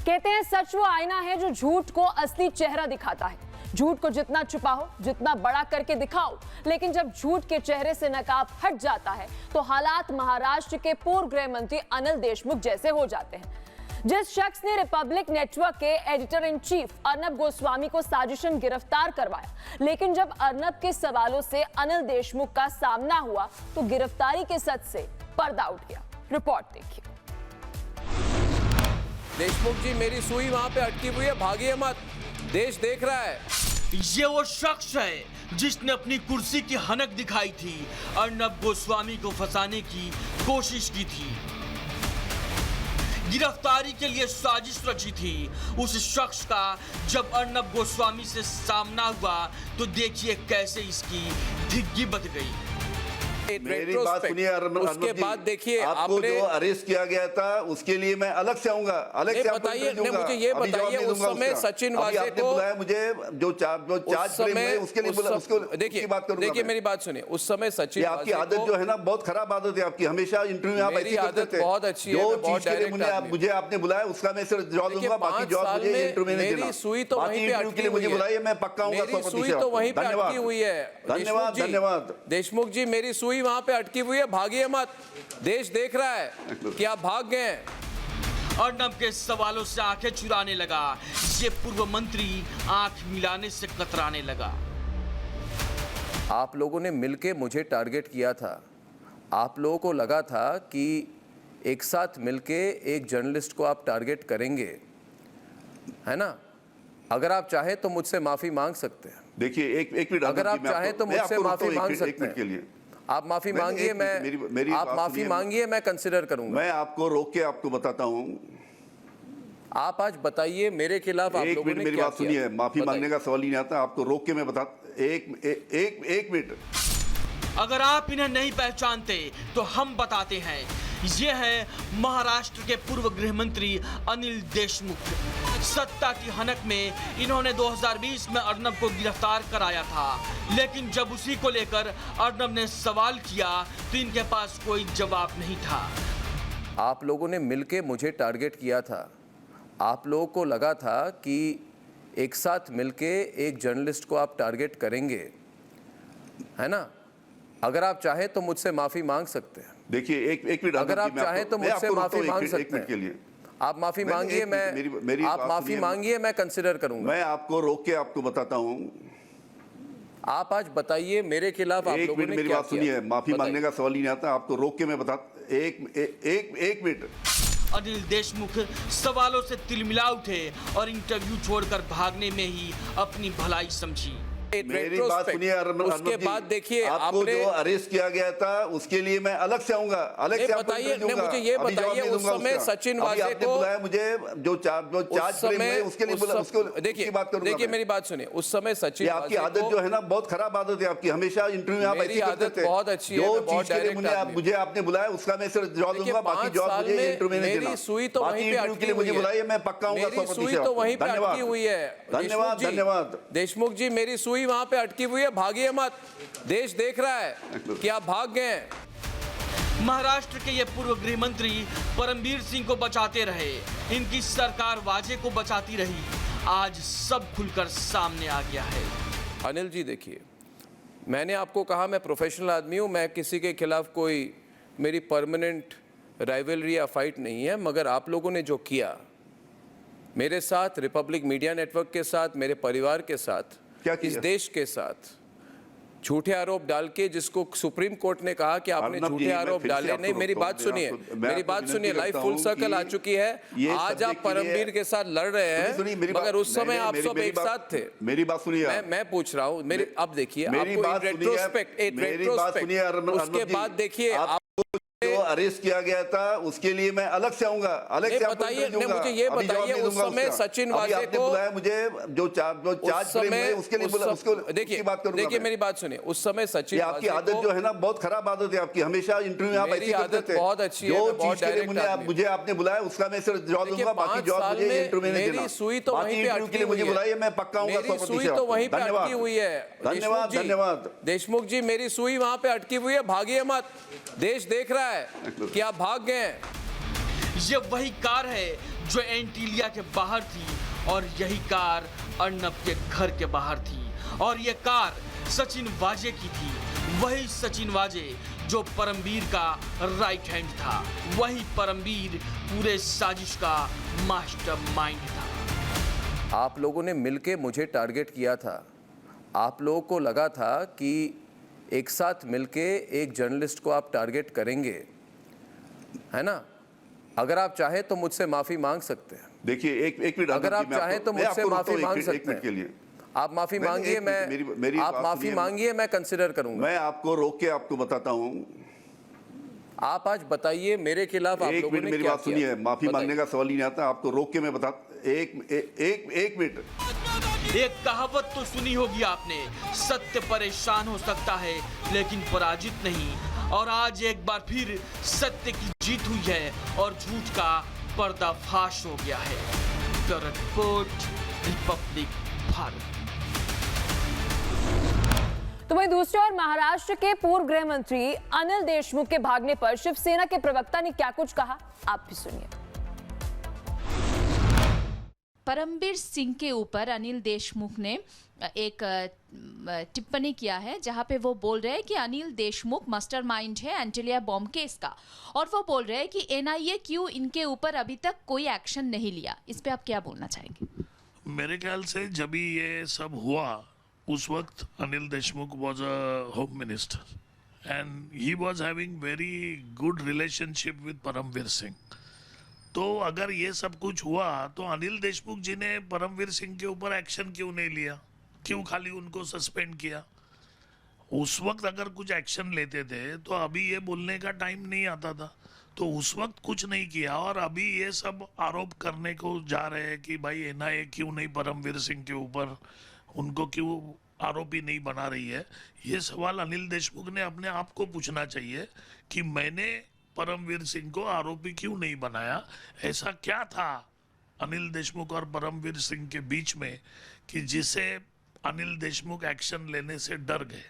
कहते हैं सच वो आईना है जो झूठ को असली चेहरा दिखाता है। झूठ को जितना छुपाओ, जितना बड़ा करके दिखाओ, लेकिन जब झूठ के चेहरे से नकाब हट जाता है तो हालात महाराष्ट्र के पूर्व गृह मंत्री अनिल देशमुख जैसे हो जाते हैं। जिस शख्स ने रिपब्लिक नेटवर्क के editor in chief Arnab Goswami को साजिशन गिरफ्तार करवाया, लेकिन जब अर्नब के सवालों से अनिल देशमुख का सामना हुआ तो गिरफ्तारी के सच से पर्दा उठ गया। रिपोर्ट देखिए। देशमुख जी, मेरी सुई वहां पे अटकी हुई है, भागिए मत, देश देख रहा है। ये वो शख्स है जिसने अपनी कुर्सी की हनक दिखाई थी, अर्नब गोस्वामी को फंसाने की कोशिश की थी, गिरफ्तारी के लिए साजिश रची थी। उस शख्स का जब अर्नब गोस्वामी से सामना हुआ तो देखिए कैसे इसकी धिग्गी बच गई। मेरी बात सुनिए उसके बाद देखिए आपको जो अरेस्ट किया गया था उसके लिए मैं अलग से आऊंगा, अलग से बताइए। मुझे ये बताइए, उस समय सचिन वाजे को बुलाया, मुझे जो चार्ज हुए उसके लिए बुला, उसको देखिए बात करूंगा। देखिए मेरी बात सुनिए, उस समय सचिन, आपकी आदत जो है ना बहुत खराब आदत है आपकी, हमेशा इंटरव्यू में आप ऐसी करते थे। बहुत अच्छी है, जो चीज के लिए मुझे आपने बुलाया उसका मैं सिर्फ जवाब दूंगा, बाकी जवाब मुझे इंटरव्यू में नहीं देना। सुई तो वहीं पे अटकी हुई है, मुझे बुलाइए, मैं पक्का आऊंगा। सुई तो वहीं पे अटकी हुई है। धन्यवाद धन्यवाद। देशमुख जी, मेरी सुई वहां पे अटकी हुई है, भागिए मत, देश देख रहा है कि आप भाग गए। अर्नब के सवालों से आंखें चुराने लगा। ये पूर्व मंत्री आंख मिलाने से कतराने लगा। आप लोगों ने मिलके मुझे टारगेट किया था। आप लोगों को लगा था कि एक साथ मिलके एक जर्नलिस्ट को आप टारगेट करेंगे, है ना? अगर आप चाहे तो मुझसे माफी मांग सकते हैं। देखिए एक मिनट, अगर आप चाहे तो मुझसे माफी मांग सकते हैं। आप माफी मांगिए, आप माफी मांगिए, मैं कंसिडर करूंगा। मैं आपको रोक के आपको बताता हूं। आप आज बताइए मेरे खिलाफ आप लोगों ने मेरी क्या बात सुनिए, माफी मांगने का सवाल ही नहीं आता, आपको रोक के मैं बता। एक मिनट। अगर आप इन्हें नहीं पहचानते तो हम बताते हैं। ये है महाराष्ट्र के पूर्व गृह मंत्री अनिल देशमुख। सत्ता की हनक में इन्होंने 2020 में अर्नब को गिरफ्तार कराया था, लेकिन जब उसी को लेकर अर्नब ने सवाल किया तो इनके पास कोई जवाब नहीं था। आप लोगों ने मिलके मुझे टारगेट किया था। आप लोगों को लगा था कि एक साथ मिलके एक जर्नलिस्ट को आप टारगेट करेंगे, है ना? अगर आप चाहे तो मुझसे माफी मांग सकते हैं। देखिए एक मिनट, अगर आप चाहे तो मुझसे माफी मांग सकते हैं। के लिए आप माफी मांगिए, आप माफी मांगिए, मैं कंसिडर करूंगा। मैं आपको रोक के आपको बताता हूं। आप आज बताइए मेरे खिलाफ आप लोगों ने मेरी क्या बात सुनिए, माफी मांगने का सवाल ही नहीं आता, आपको रोक के मैं बता। एक मिनट। अनिल देशमुख सवालों से तिलमिला उठे और इंटरव्यू छोड़कर भागने में ही अपनी भलाई समझी। मेरी बात सुनिए, उसके बाद देखिए आपको जो अरेस्ट किया गया था उसके लिए मैं अलग से आऊंगा, अलग से बताइए। मुझे ये बताइए, उस समय सचिन वाजे को बुलाया, मुझे जो चार्ज हुए उसके लिए बुला, उसको देखिए बात करूंगा। देखिए मेरी बात सुनिए, उस समय सचिन, आपकी आदत जो है ना बहुत खराब आदत है आपकी, हमेशा इंटरव्यू में आप ऐसी करते थे। बहुत अच्छी है, जो चीज के लिए मुझे आपने बुलाया उसका मैं सिर्फ जवाब दूंगा, बाकी जवाब मुझे इंटरव्यू में नहीं देना। सुई तो वहीं पे अटकी हुई है, मुझे बुलाइए, मैं पक्का आऊंगा। सुई तो वहीं पे अटकी हुई है। धन्यवाद धन्यवाद। देशमुख जी, मेरी सुई वहां पे अटकी हुई है, भागिए मत, देश देख रहा है कि आप भाग गए। महाराष्ट्र के ये पूर्व गृह मंत्री परमवीर सिंह को बचाते रहे, इनकी सरकार वाजे को बचाती रही। आज सब खुलकर सामने आ गया है। अनिल जी देखिए, मैंने आपको कहा मैं प्रोफेशनल आदमी हूं, मैं किसी के खिलाफ कोई मेरी परमानेंट राइवलरी या फाइट नहीं है, मगर आप लोगों ने जो किया मेरे साथ, रिपब्लिक मीडिया नेटवर्क के साथ, मेरे परिवार के साथ, इस देश के साथ, झूठे आरोप डाल के, जिसको सुप्रीम कोर्ट ने कहा कि आपने झूठे आरोप डाले। नहीं, मेरी बात सुनिए, मेरी बात सुनिए। लाइफ फुल सर्कल आ चुकी है। आज आप परमवीर के साथ लड़ रहे हैं, मगर उस समय आप सब एक साथ थे। मेरी बात सुनिए, मैं पूछ रहा हूँ, मेरी अब देखिए, आपको रेट्रोस्पेक्ट, उसके बाद देखिए जो अरेस्ट किया गया था उसके लिए मैं अलग से आऊंगा, अलग से बताइए। मुझे ये बताइए, उस समय सचिन वाजे को बुलाया, मुझे जो चार्ज हुए उसके लिए बुला, उसको देखिए बात करूंगा। देखिए मेरी बात सुनिए, उस समय सचिन, आपकी आदत जो है ना बहुत खराब आदत है आपकी, हमेशा इंटरव्यू में आप ऐसी करते थे। बहुत अच्छी है, जो चीज के लिए मुझे आपने बुलाया उसका मैं सिर्फ जवाब दूंगा, बाकी जवाब मुझे इंटरव्यू में नहीं देना। सुई तो वहीं पे अटकी हुई है, मुझे बुलाइए, मैं पक्का आऊंगा। सुई तो वहीं पे अटकी हुई है। धन्यवाद धन्यवाद। देशमुख जी, मेरी सुई वहां पे अटकी हुई है, भागिए मत, देश देख रहा है कि आप भाग गए। ये वही कार है जो एंटीलिया के बाहर थी और यही कार अर्नब के घर के बाहर थी। और ये कार सचिन वाजे की थी, वही सचिन वाजे जो परमवीर का राइट हैंड था, वही परमवीर पूरे साजिश का मास्टरमाइंड था। आप लोगों ने मिलके मुझे टारगेट किया था। आप लोगों को लगा था कि एक साथ मिलके एक जर्नलिस्ट को आप टारगेट करेंगे, है ना? अगर आप चाहे तो मुझसे माफी मांग सकते हैं। देखिए एक मिनट, अगर आप चाहे तो मुझसे माफी मांग सकते हैं। के लिए आप माफी मांगिए, मैं आप माफी मांगिए, मैं कंसिडर करूंगा। मैं आपको रोक के आपको बताता हूं। आप आज बताइए मेरे खिलाफ आप लोगों ने मेरी क्या बात सुनिए, किया? माफी बताइए। मांगने का सवाल ही नहीं आता। आपको रोक के मैं बता एक मिनट। एक कहावत तो सुनी होगी आपने, सत्य परेशान हो सकता है लेकिन पराजित नहीं। और आज एक बार फिर सत्य की जीत हुई है और झूठ का पर्दाफाश हो गया है। Bureau report, Republic Bharat. तो वहीं दूसरी ओर महाराष्ट्र के पूर्व गृह मंत्री अनिल देशमुख के भागने पर शिवसेना के प्रवक्ता ने क्या कुछ कहा, आप भी सुनिए। परमवीर सिंह के ऊपर अनिल देशमुख ने एक टिप्पणी किया है जहां पे वो बोल रहे हैं कि अनिल देशमुख मास्टरमाइंड है एंटीलिया बॉम्ब केस का, और वो बोल रहे हैं कि एनआईए क्यों इनके ऊपर अभी तक कोई एक्शन नहीं लिया। इस पे आप क्या बोलना चाहेंगे? मेरे ख्याल से जब भी ये सब हुआ उस वक्त Anil Deshmukh was a home minister and he was having very good relationship with Paramvir Singh. तो अगर ये सब कुछ हुआ तो अनिल देशमुख जी ने परमवीर सिंह के ऊपर एक्शन क्यों नहीं लिया? क्यों खाली उनको सस्पेंड किया? उस वक्त अगर कुछ एक्शन लेते थे तो अभी ये बोलने का टाइम नहीं आता था। तो उस वक्त कुछ नहीं किया और अभी ये सब आरोप करने को जा रहे हैं कि भाई एनआईए क्यों नहीं परमवीर सिंह के ऊपर, उनको क्यों आरोपी नहीं बना रही है। ये सवाल अनिल देशमुख ने अपने आप को पूछना चाहिए कि मैंने परमवीर सिंह को आरोपी क्यों नहीं बनाया। ऐसा क्या था अनिल देशमुख और परमवीर सिंह के बीच में कि जिसे अनिल देशमुख एक्शन लेने से डर गए।